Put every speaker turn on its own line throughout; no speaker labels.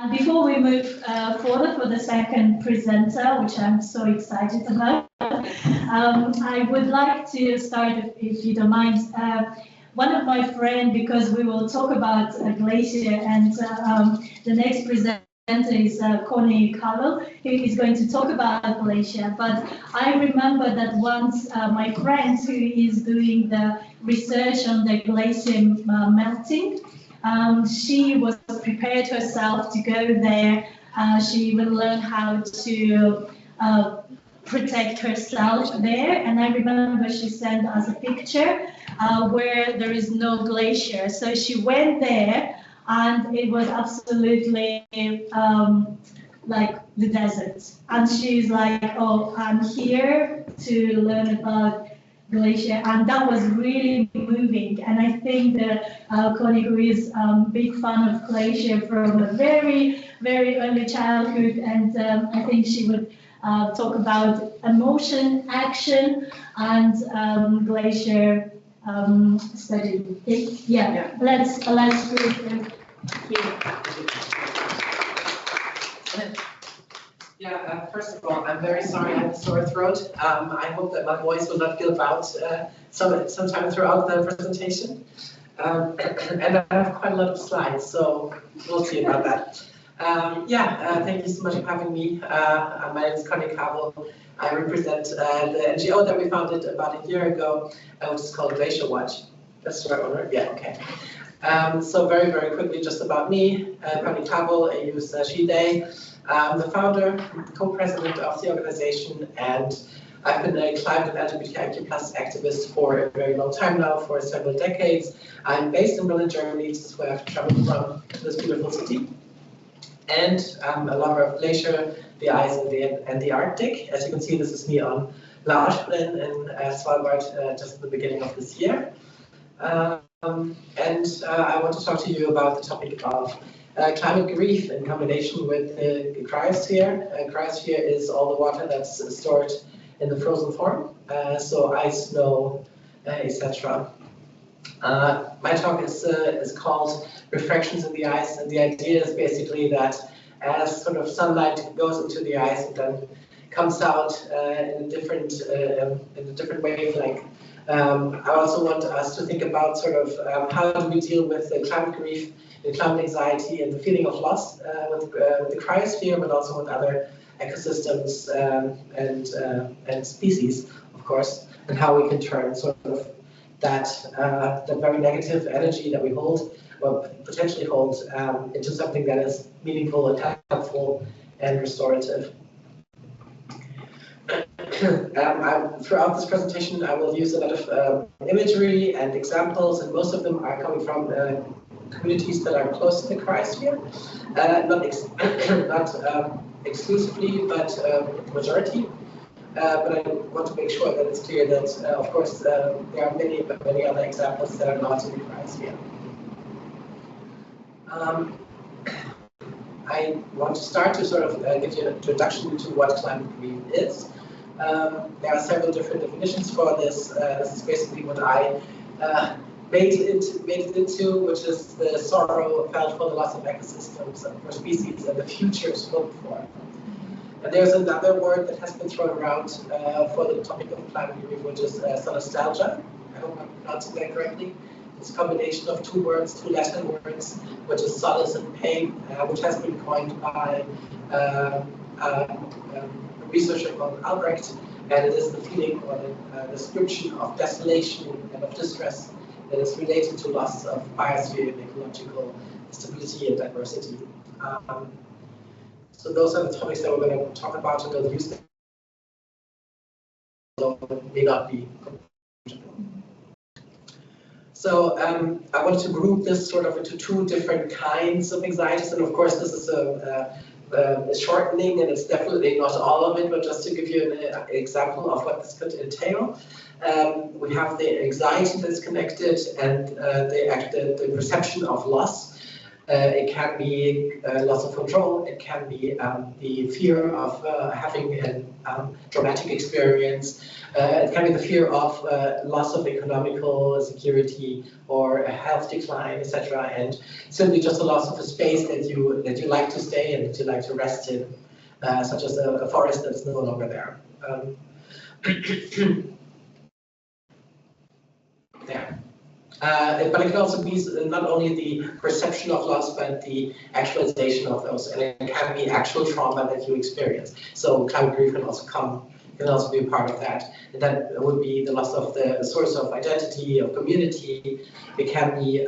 Before we move forward for the second presenter, which I'm so excited about, I would like to start, if you don't mind, one of my friends, because we will talk about glacier, and the next presenter is Connie Cowell, who is going to talk about glacier. But I remember that once my friend who is doing the research on the glacier melting, she was prepared herself to go there. She will learn how to protect herself there. And I remember she sent us a picture where there is no glacier. So she went there, and it was absolutely like the desert. And she's like, oh, I'm here to learn about glacier, and that was really moving. And I think that Connie, who is a big fan of glacier from a very, very early childhood, and I think she would talk about emotion, action, and glacier study. Yeah, let's do it here.
Yeah, first of all, I'm very sorry I have a sore throat. I hope that my voice will not give out sometime throughout the presentation. And I have quite a lot of slides, so we'll see about that. Thank you so much for having me. My name is Connie Cowell. I represent the NGO that we founded about a year ago, which is called Glacierwatch. That's the right one, right? Yeah, okay. So very, very quickly, just about me, Connie Cowell, I use she, they. I'm the founder, co-president of the organization, and I've been a climate and LGBTIQ+ activist for a very long time now, for several decades. I'm based in Berlin, Germany. This is where I've traveled from, this beautiful city. And I'm a lover of glacier, the ice, and the Arctic. As you can see, this is me on Larsflin in Svalbard just at the beginning of this year. I want to talk to you about the topic of climate grief in combination with the cryosphere. Cryosphere is all the water that's stored in the frozen form, so ice, snow, etc. My talk is called Refractions in the Ice, and the idea is basically that as sort of sunlight goes into the ice and then comes out in a different wavelength. I also want us to think about sort of how do we deal with the climate grief, the climate anxiety, and the feeling of loss with the cryosphere, but also with other ecosystems and species, of course, and how we can turn sort of that very negative energy that we hold, or potentially hold, into something that is meaningful and helpful and restorative. Throughout this presentation, I will use a lot of imagery and examples, and most of them are coming from communities that are close to the cryosphere, not exclusively, but majority. But I want to make sure that it's clear that, of course, there are many other examples that are not in the cryosphere. I want to start to sort of give you an introduction to what climate grief is. There are several different definitions for this. This is basically what I made it into, which is the sorrow felt for the loss of ecosystems and for species and the futures hoped for. And there's another word that has been thrown around for the topic of climate grief, which is solastalgia. I hope I'm pronouncing that correctly. It's a combination of two words, two Latin words, which is solace and pain, which has been coined by a researcher called Albrecht, and it is the feeling or the description of desolation and of distress that is related to loss of biosphere and ecological stability and diversity. So those are the topics that we're going to talk about, and they'll use them, although it may not be comparable. So I wanted to group this sort of into two different kinds of anxieties, and of course this is a shortening, and it's definitely not all of it, but just to give you an example of what this could entail. We have the anxiety that's connected, and the perception of loss. It can be loss of control. It can be the fear of having an traumatic experience. It can be the fear of loss of economical security or a health decline, etc., and simply just a loss of a space that you like to stay and that you like to rest in, such as a forest that's no longer there. There. But it can also be not only the perception of loss, but the actualization of those, and it can be actual trauma that you experience. So climate grief can also be a part of that. And that would be the loss of the source of identity, of community. It can be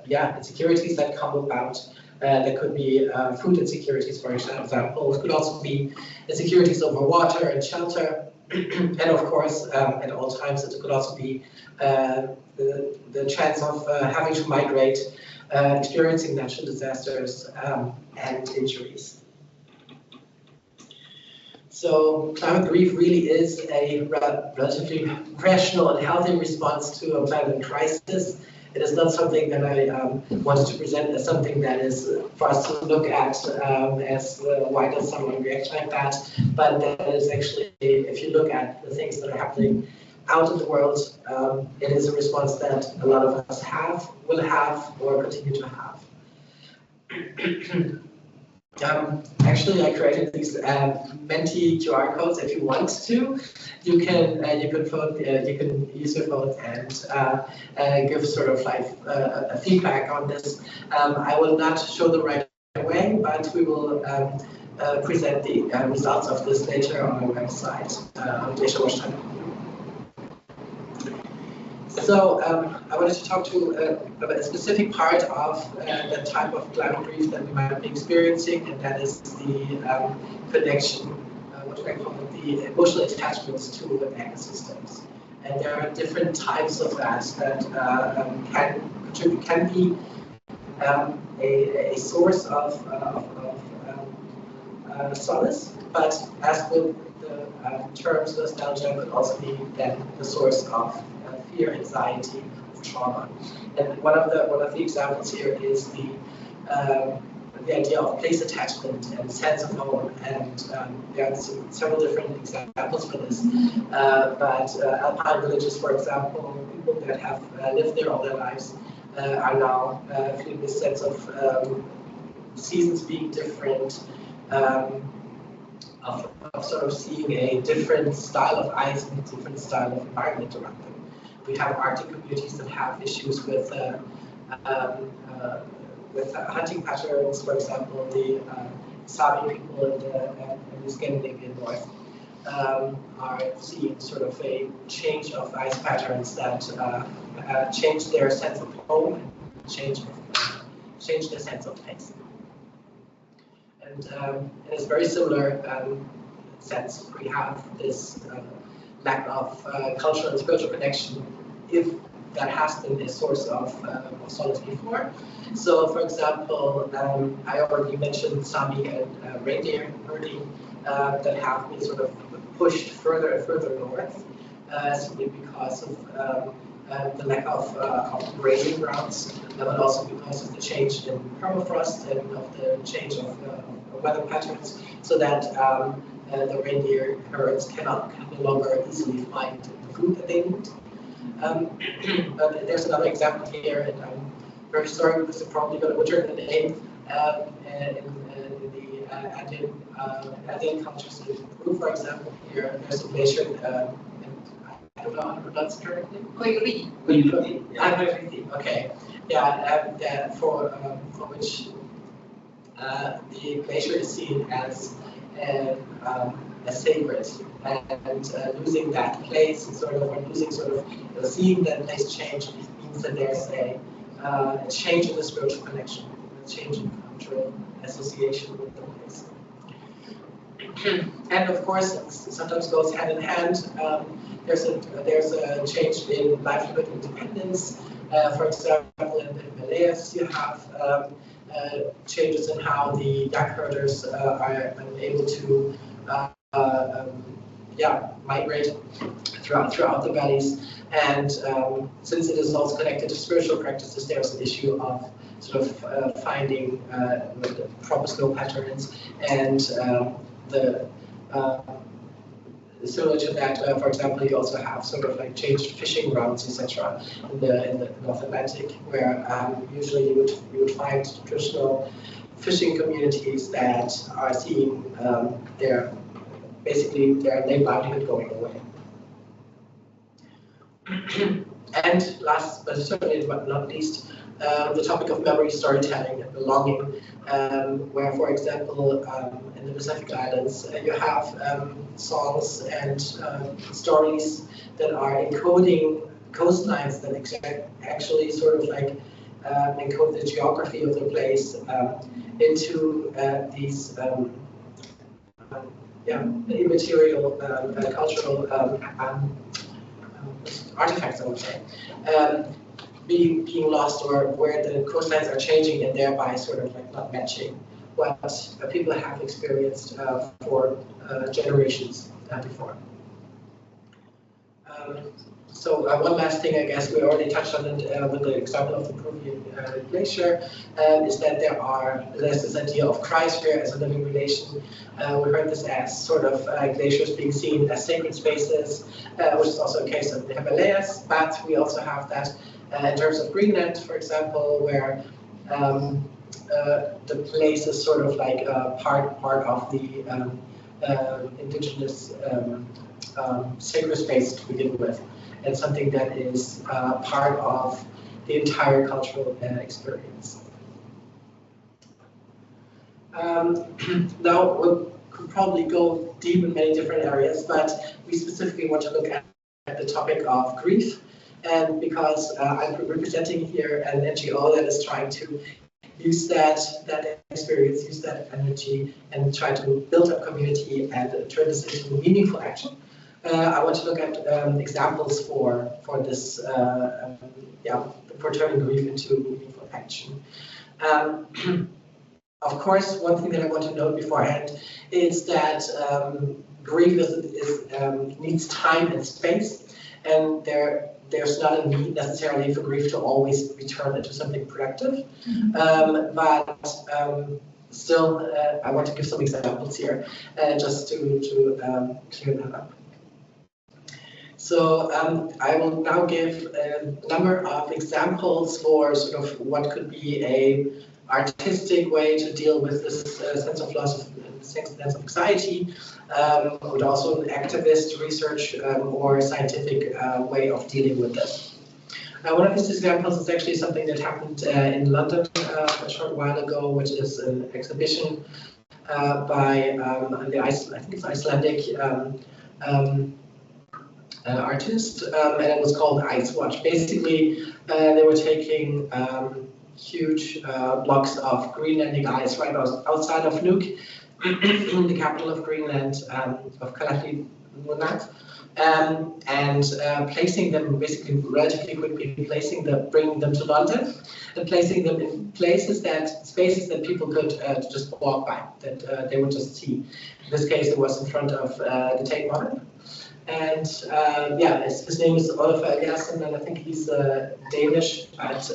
insecurities that come about. There could be food insecurities, for example. It could also be insecurities over water and shelter. And of course, at all times, it could also be the chance of having to migrate, experiencing natural disasters and injuries. So climate grief really is a relatively rational and healthy response to a climate crisis. It is not something that I wanted to present as something that is for us to look at as why does someone react like that, but that is actually, if you look at the things that are happening out in the world, it is a response that a lot of us will have, or continue to have. Actually, I created these Menti QR codes. If you want to, you can use your phone and give sort of like a feedback on this. I will not show them right away, but we will present the results of this later on our website on Glacierwatch.com. So I wanted to talk to about a specific part of the type of climate grief that we might be experiencing, and that is the connection, what do I call it, the emotional attachments to ecosystems. And there are different types of that can be a source of solace, but as with the terms nostalgia, could also be then the source of fear, anxiety, of trauma. And one of the examples here is the idea of place attachment and sense of home. And there are several different examples for this. But alpine villages, for example, people that have lived there all their lives are now feeling this sense of seasons being different, of sort of seeing a different style of ice and a different style of environment around them. We have Arctic communities that have issues with hunting patterns. For example, the Sami people in the Scandinavian north are seeing sort of a change of ice patterns that change their sense of home and change their sense of place. And it is very similar sense. We have this lack of cultural and spiritual connection, if that has been a source of solace before. So, for example, I already mentioned Sami and reindeer herding that have been sort of pushed further and further north, simply because of the lack of grazing grounds, but also because of the change in permafrost and of the change of weather patterns, so that the reindeer herds can no longer easily find the food that they need. But there's another example here, and I'm very sorry because I'm probably going to butcher the name. In the Andean countries in Peru, for example, here there's a glacier. I don't know how to pronounce it correctly. Okay. Yeah, for which the glacier is seen as sacred, and losing that place, seeing that place change means that there's a change in the spiritual connection, a change in cultural association with the place. And of course, it sometimes goes hand in hand. There's a change in livelihood independence. For example, in the Himalayas, you have changes in how the yak herders are able to migrate throughout the valleys. And since it is also connected to spiritual practices, there's an issue of sort of finding the proper snow patterns and the similar to that, for example, you also have sort of like changed fishing routes, etc., in the North Atlantic, where usually you would find traditional fishing communities that are seeing their livelihood going away. And last but certainly not least, the topic of memory, storytelling, and belonging, where, for example, in the Pacific Islands, you have songs and stories that are encoding coastlines that actually sort of like encode the geography of the place into these immaterial cultural artifacts, I would say, being lost, or where the coastlines are changing and thereby sort of like not matching what people have experienced for generations before. So one last thing, I guess we already touched on it with the example of the Peruvian glacier, is that there's this idea of cryosphere as a living relation. We heard this as sort of glaciers being seen as sacred spaces, which is also a case of the Himalayas, but we also have that in terms of Greenland, for example, where the place is sort of like part of the indigenous sacred space to begin with, and something that is part of the entire cultural experience. Now, we could probably go deep in many different areas, but we specifically want to look at the topic of grief. And because I'm representing here an NGO that is trying to use that experience, use that energy, and try to build up community and turn this into meaningful action, I want to look at examples for this, for turning grief into meaningful action. Of course, one thing that I want to note beforehand is that grief needs time and space, and there's not a need necessarily for grief to always be turned into something productive. But still, I want to give some examples here, just to clear that up. So I will now give a number of examples for sort of what could be a artistic way to deal with this sense of loss, sense of anxiety, but also an activist research or scientific way of dealing with this. One of these examples is actually something that happened in London a short while ago, which is an exhibition by I think it's Icelandic artist, and it was called Glacierwatch. Basically, they were taking huge blocks of Greenlandic ice right outside of Nuuk, the capital of Greenland, of Kalaalleq, and placing them basically relatively quickly, bringing them to London, and placing them in spaces that people could just walk by, that they would just see. In this case, it was in front of the Tate Modern. And his name is Oliver Eliasson, and I think he's Danish, but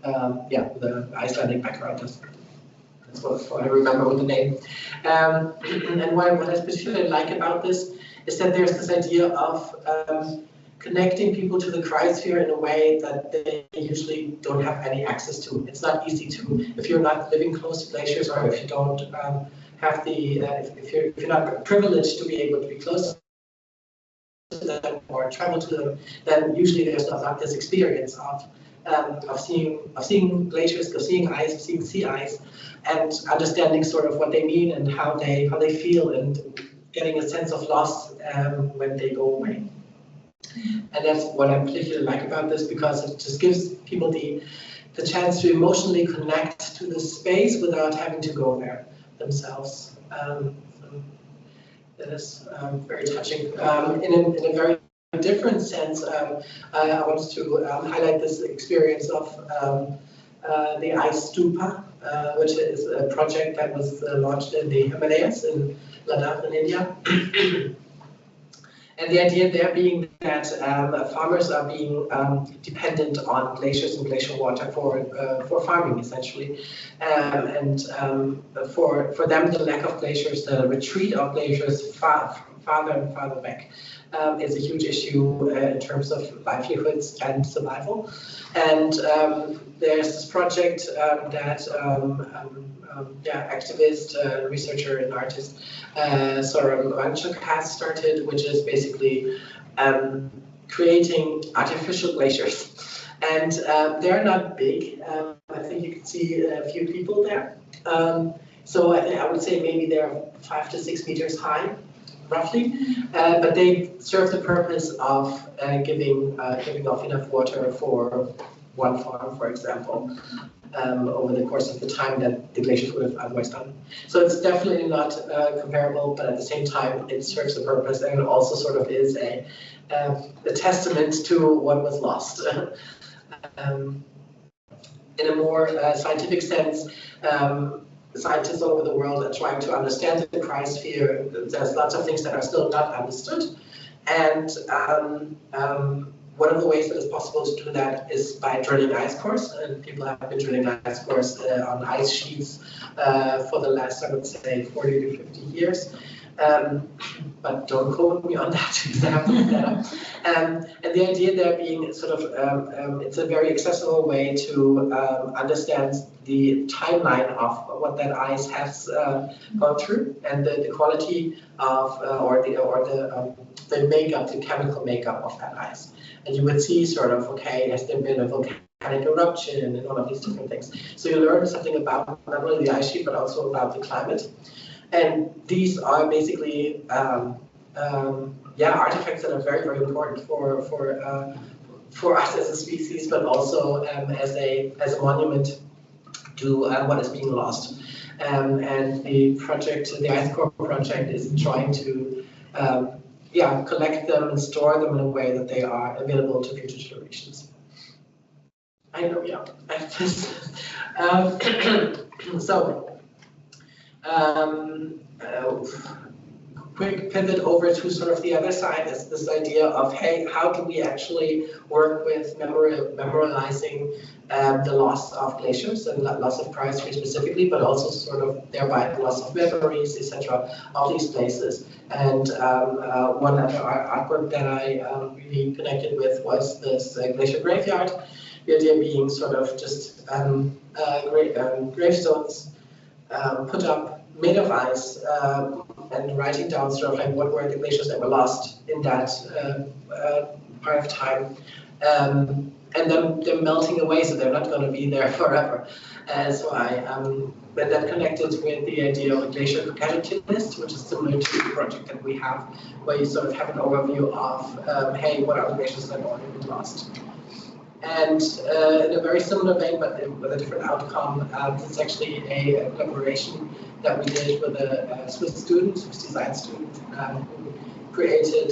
the Icelandic background. That's what I remember with the name. And what I particularly like about this is that there's this idea of connecting people to the cryosphere in a way that they usually don't have any access to. It's not easy to, if you're not living close to glaciers, or if you don't have the, if you're not privileged to be able to be close to them or travel to them, then usually there's not this experience of seeing glaciers, of seeing ice, of seeing sea ice, and understanding sort of what they mean and how they feel, and getting a sense of loss when they go away. And that's what I particularly like about this, because it just gives people the chance to emotionally connect to the space without having to go there themselves. That is very touching. In a very different sense, I wanted to highlight this experience of the ice stupa, which is a project that was launched in the Himalayas in Ladakh in India. And the idea there being that farmers are being dependent on glaciers and glacial water for farming, essentially. And for them, the lack of glaciers, the retreat of glaciers far farther and farther back is a huge issue in terms of livelihoods and survival. And there's this project that activist, researcher and artist Sora Manchuk has started, which is basically creating artificial glaciers. And they're not big. I think you can see a few people there. So I would say maybe they're 5 to 6 meters high, roughly. But they serve the purpose of giving off enough water for one farm, for example, over the course of the time that the glaciers would have otherwise done. So it's definitely not comparable, but at the same time, it serves a purpose, and it also sort of is a testament to what was lost. In a more scientific sense, scientists all over the world are trying to understand the cryosphere. There's lots of things that are still not understood, and one of the ways that it's possible to do that is by drilling ice cores, and people have been drilling ice cores on ice sheets for the last, I would say, 40 to 50 years. But don't quote me on that because I have to look that up. And the idea there being sort of, it's a very accessible way to understand the timeline of what that ice has gone through, and the quality of the makeup, the chemical makeup of that ice. And you would see sort of, okay, has there been a volcanic eruption and all of these different things. So you learn something about not only the ice sheet but also about the climate. And these are basically artifacts that are very, very important for us as a species, but also as a monument to what is being lost. And the project, the Ice Core project, is trying to collect them and store them in a way that they are available to future generations. I know, yeah. Quick pivot over to sort of the other side is this idea of, hey, how do we actually work with memorializing the loss of glaciers and loss of cryosphere specifically, but also sort of thereby the loss of memories, etc., of these places. And one other artwork that I really connected with was this glacier graveyard. The idea being sort of just gravestones put up, made of ice, and writing down sort of like what were the glaciers that were lost in that part of time, and then they're melting away, so they're not going to be there forever. So I then connected with the idea of a glacier casualty list, which is similar to the project that we have, where you sort of have an overview of, hey, what are the glaciers that have already been lost? And in a very similar vein, but with a different outcome, it's actually a collaboration that we did with a Swiss student, Swiss design student, who created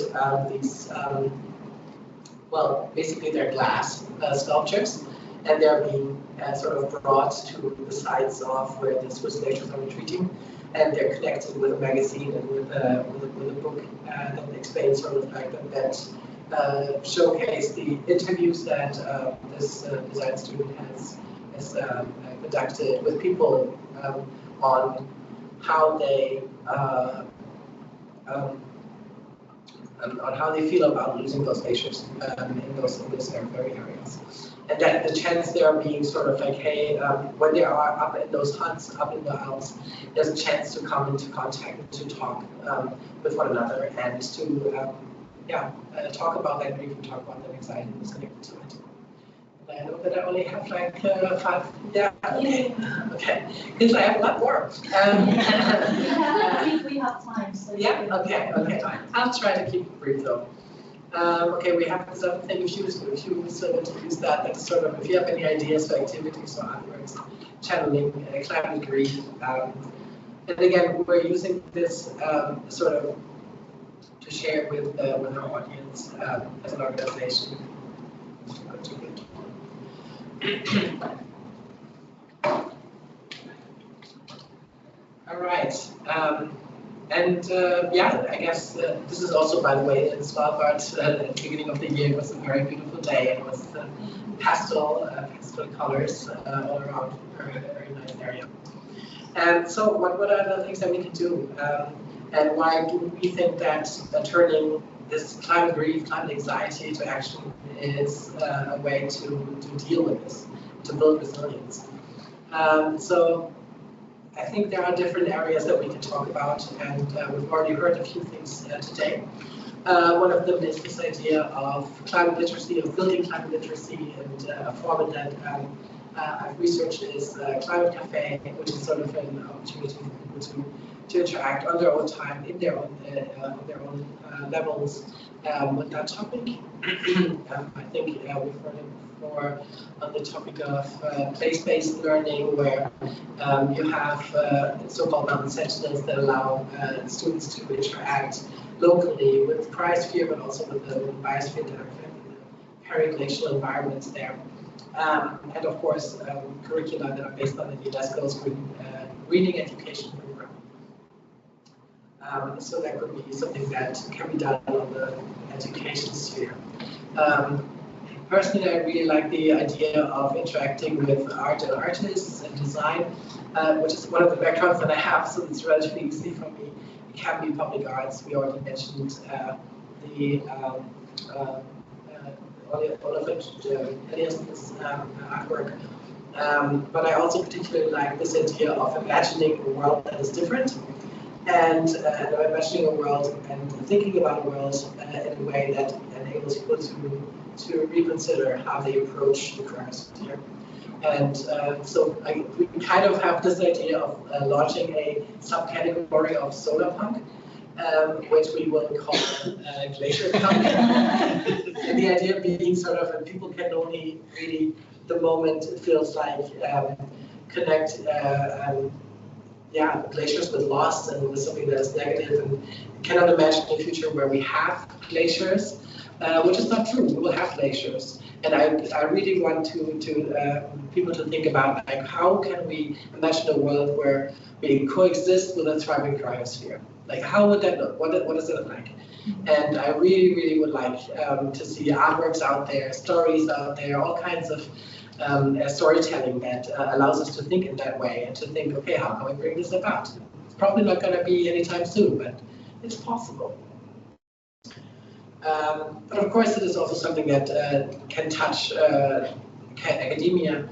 these, basically they're glass sculptures, and they're being sort of brought to the sites of where the Swiss glaciers are retreating, and they're connected with a magazine and with a book that explains sort of like that showcase the interviews that this design student has conducted with people on how they feel about losing those glaciers in those very areas. And that the chance there being sort of like, hey, when they are up in those huts, up in the Alps, there's a chance to come into contact, to talk with one another, and to talk about that grief and talk about that anxiety that's connected to it. And I know that I only have like 5. Yeah. Okay. Because I have a lot more.
I think we have time. So
yeah. Okay. I'll try to keep it brief though. Okay. We have this other thing. If you sort of use that's sort of, if you have any ideas for activities or artworks, channeling climate grief. And again, we're using this sort of to share with our audience as an organization. All right, I guess this is also, by the way, in Svalbard at the beginning of the year. It was a very beautiful day. It was pastel colors all around, very nice area. And so, what are the things that we can do? and why do we think that turning this climate grief, climate anxiety to action is a way to deal with this, to build resilience. So I think there are different areas that we can talk about, and we've already heard a few things today. One of them is this idea of climate literacy, of building climate literacy, and a format that I've researched is Climate Cafe, which is sort of an opportunity for people to interact on their own time, in their own levels with that topic. I think we've heard it before on the topic of place-based learning, where you have so-called mountain sentinels that allow students to interact locally with the cryosphere, but also with the biosphere that are affecting the periglacial environments there. And of course, curricula that are based on the UNESCO's reading education program. So that could be something that can be done on the education sphere. Personally, I really like the idea of interacting with art and artists and design, which is one of the backgrounds that I have, so it's relatively easy for me. It can be public arts. We already mentioned the Edmunds artwork. But I also particularly like this idea of imagining a world that is different, and imagining a world and thinking about a world in a way that enables people to reconsider how they approach the cryosphere. And so we kind of have this idea of launching a subcategory of solar punk, which we will call glacier punk. And the idea being sort of, people can only really, the moment it feels like, connect glaciers with loss and with something that is negative, and cannot imagine a future where we have glaciers, which is not true. We will have glaciers. And I really want to people to think about, like, how can we imagine a world where we coexist with a thriving cryosphere? Like, how would that look? What does it look like? And I really, really would like to see artworks out there, stories out there, all kinds of storytelling that allows us to think in that way and to think, okay, how can we bring this about? It's probably not going to be anytime soon, but it's possible. But of course, it is also something that can touch academia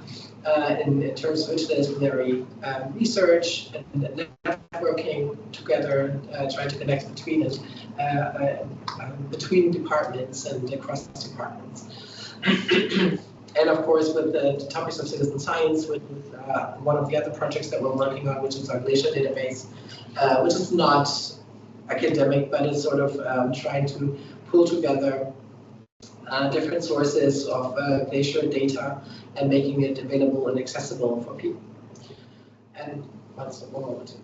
in terms of interdisciplinary research and networking together, trying to connect between it, between departments and across departments. And of course, with the topics of citizen science, with one of the other projects that we're working on, which is our glacier database, which is not academic, but is sort of trying to pull together different sources of glacier data and making it available and accessible for people. And one moment.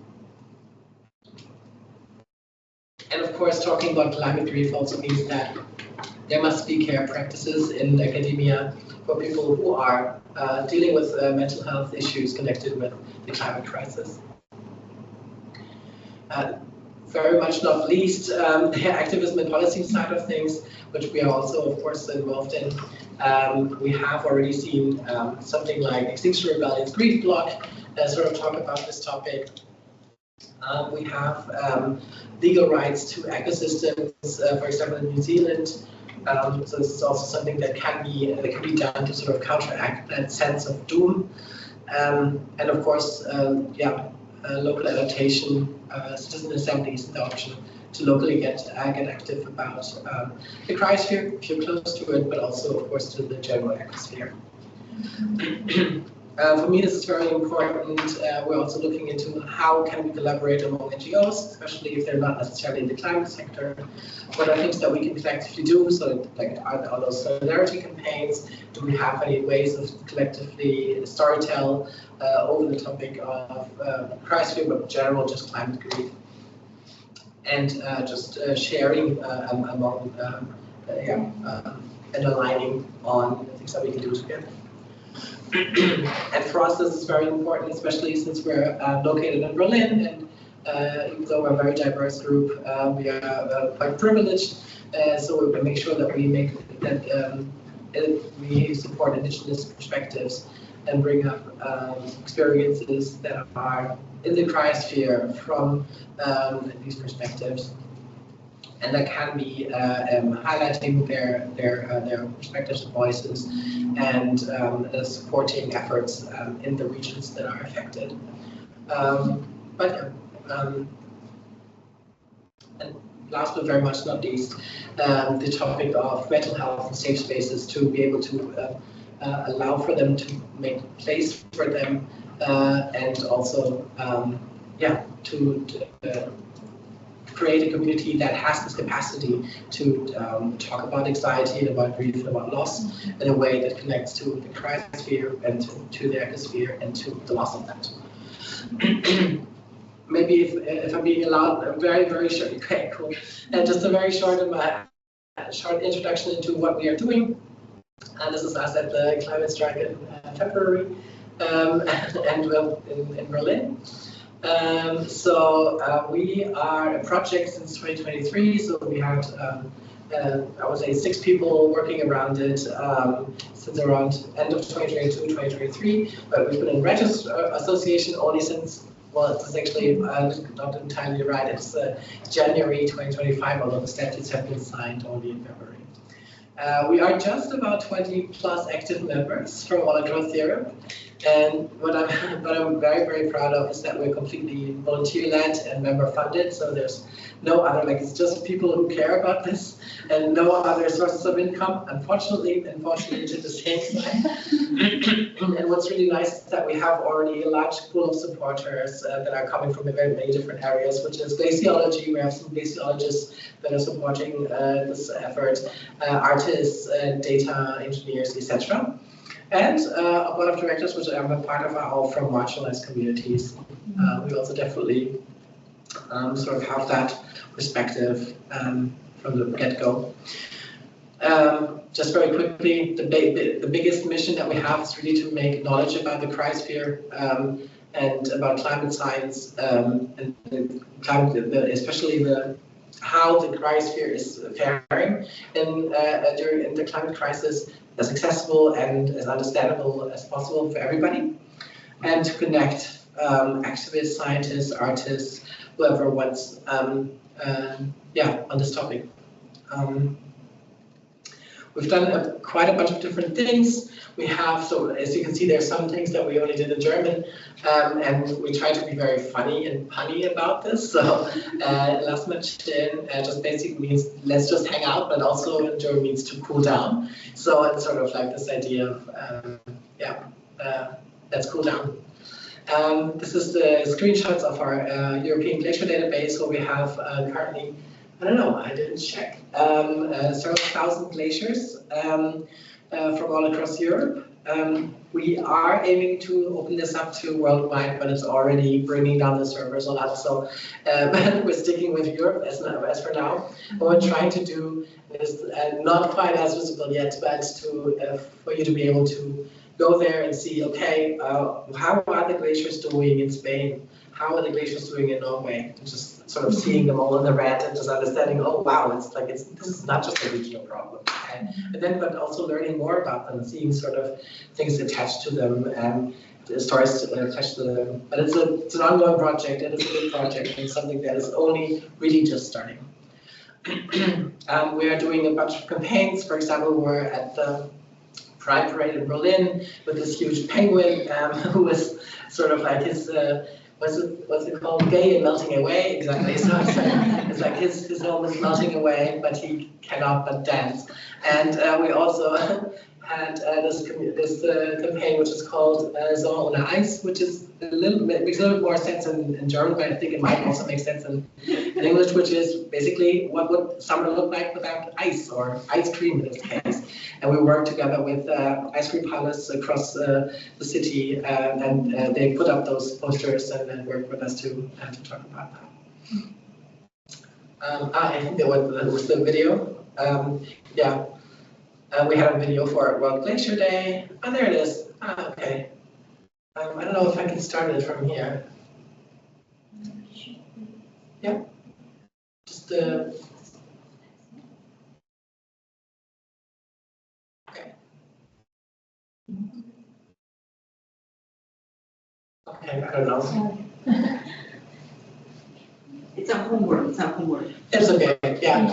And of course, talking about climate grief also means that there must be care practices in academia for people who are dealing with mental health issues connected with the climate crisis. Very much not least, the activism and policy side of things, which we are also, of course, involved in. We have already seen something like Extinction Rebellion's Grief Block sort of talk about this topic. We have legal rights to ecosystems, for example, in New Zealand. So this is also something that can be done to sort of counteract that sense of doom. And of course, local adaptation, citizen assemblies, and the option to locally get active about the cryosphere, if you're close to it, but also, of course, to the general ecosphere. For me, this is very important. We're also looking into how can we collaborate among NGOs, especially if they're not necessarily in the climate sector. What are things that we can collectively do? So, like, are those solidarity campaigns? Do we have any ways of collectively storytell over the topic of cryosphere, but in general, just climate grief? And just sharing among, and aligning on the things that we can do together. And for us, this is very important, especially since we're located in Berlin, and even though we're a very diverse group, we are quite privileged. So we make sure that we we support indigenous perspectives and bring up experiences that are in the cryosphere from these perspectives. And that can be highlighting their perspectives and voices and supporting efforts in the regions that are affected. And last but very much not least, the topic of mental health and safe spaces, to be able to allow for them to make place for them, and also to create a community that has this capacity to talk about anxiety and about grief and about loss in a way that connects to the cryosphere and to the ecosphere and to the loss of that. Maybe if I'm being allowed, very, very short, okay, cool. Just a very short introduction into what we are doing. This is us at the climate strike in February, and in Berlin. We are a project since 2023, so we had, I would say, 6 people working around it since around end of 2022, 2023, but we've been in Register Association only since, well, it's actually not entirely right, it's January 2025, although the statutes have been signed only in February. We are just about 20 plus active members from all across Europe. And what I'm very, very proud of is that we're completely volunteer-led and member-funded. So there's no other, like, it's just people who care about this and no other sources of income, unfortunately to the same side. And what's really nice is that we have already a large pool of supporters that are coming from very many different areas, which is glaciology. We have some glaciologists that are supporting this effort, artists, data engineers, etc. And a board of directors, which I'm a part of, are all from marginalized communities. We also definitely sort of have that perspective from the get-go. Just very quickly, the biggest mission that we have is really to make knowledge about the cryosphere and about climate science, and especially how the cryosphere is faring during the climate crisis, as accessible and as understandable as possible for everybody, and to connect activists, scientists, artists, whoever wants, on this topic. We've done quite a bunch of different things. We have, so as you can see, there's some things that we only did in German, and we try to be very funny and punny about this. So last mention just basically means let's just hang out, but also in German means to cool down. So it's sort of like this idea of, let's cool down. This is the screenshots of our European glacier database, where we have currently, I don't know, I didn't check, several thousand glaciers from all across Europe. We are aiming to open this up to worldwide, but it's already bringing down the servers a lot. So we're sticking with Europe as for now. What we're trying to do is not quite as visible yet, but for you to be able to go there and see, okay, how are the glaciers doing in Spain? How are the glaciers doing in Norway? And just sort of seeing them all in the red and just understanding, oh wow, this is not just a regional problem. Okay? And then, but also learning more about them, seeing sort of things attached to them and stories attached to them. But it's an ongoing project, and it's a big project, and something that is only really just starting. We are doing a bunch of campaigns. For example, we're at the Pride Parade in Berlin with this huge penguin who was sort of like his. What's it called? Gay and melting away, exactly. So it's like his home is melting away, but he cannot but dance. And we also had this campaign, which is called Sommer ohne Eis, which is makes a little bit more sense in German, but I think it might also make sense in English, which is basically what would summer look like without ice, or ice cream in this case. And we worked together with ice cream parlors across the city, and they put up those posters and then worked with us to talk about that. I think that was the video. We had a video for World Glacier Day. Oh, there it is. Okay. I don't know if I can start it from here. Yeah. Just okay. Okay, I don't know.
It's a homework. It's our homework.
It's okay, yeah.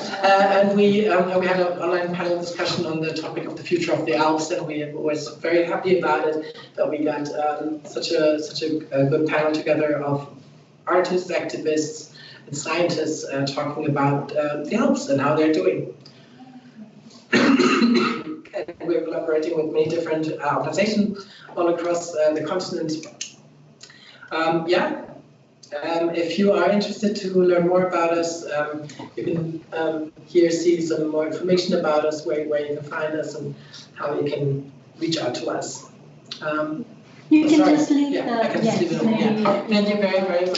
And we had an online panel discussion on the topic of the future of the Alps, and we was very happy about it, that we got such a good panel together of artists, activists, and scientists talking about the Alps and how they're doing. And we're collaborating with many different organizations all across the continent. If you are interested to learn more about us, you can here see some more information about us, where you can find us and how you can reach out to us.
You can just leave
I can just leave it on. Thank you very, very much.